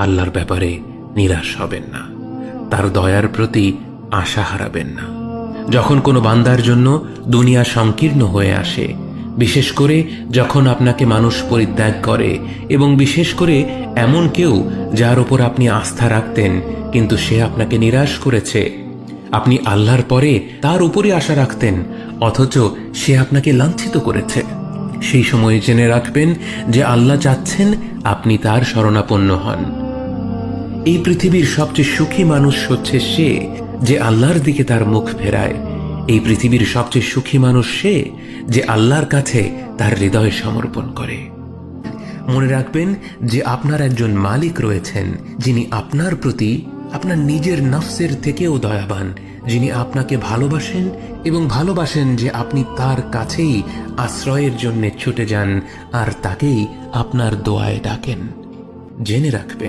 আল্লাহর ব্যাপারে নিরাশ হবেন না, তার দয়ার প্রতি আশা হারাবেন না। যখন কোনো বান্দার জন্য দুনিয়া সংকীর্ণ হয়ে আসে, বিশেষ করে যখন আপনাকে মানুষ পরিত্যাগ করে, এবং বিশেষ করে এমন কেউ যার উপর আপনি আস্থা রাখতেন কিন্তু সে আপনাকে নিরাশ করেছে, আপনি আল্লাহর পরে তার উপরে আশা রাখতেন অথচ সে আপনাকে লাঞ্ছিত করেছে, সেই সময় জেনে রাখবেন যে আল্লাহ চাচ্ছেন আপনি তার শরণাপন্ন হন। এই পৃথিবীর সবচেয়ে সুখী মানুষ হচ্ছে সে যে আল্লাহর দিকে তার মুখ ফেরায়। এই পৃথিবীর সবচেয়ে সুখী মানুষ সে যে আল্লাহর কাছে তার হৃদয় সমর্পণ করে। মনে রাখবেন যে আপনার একজন মালিক রয়েছেন যিনি আপনার প্রতি আপনার নিজের নফসের থেকেও দয়াবান, যিনি আপনাকে ভালোবাসেন এবং ভালোবাসেন যে আপনি তার কাছেই আশ্রয়ের জন্য ছুটে যান আর তাকেই আপনার দোয়ায় ডাকেন। জেনে রাখবেন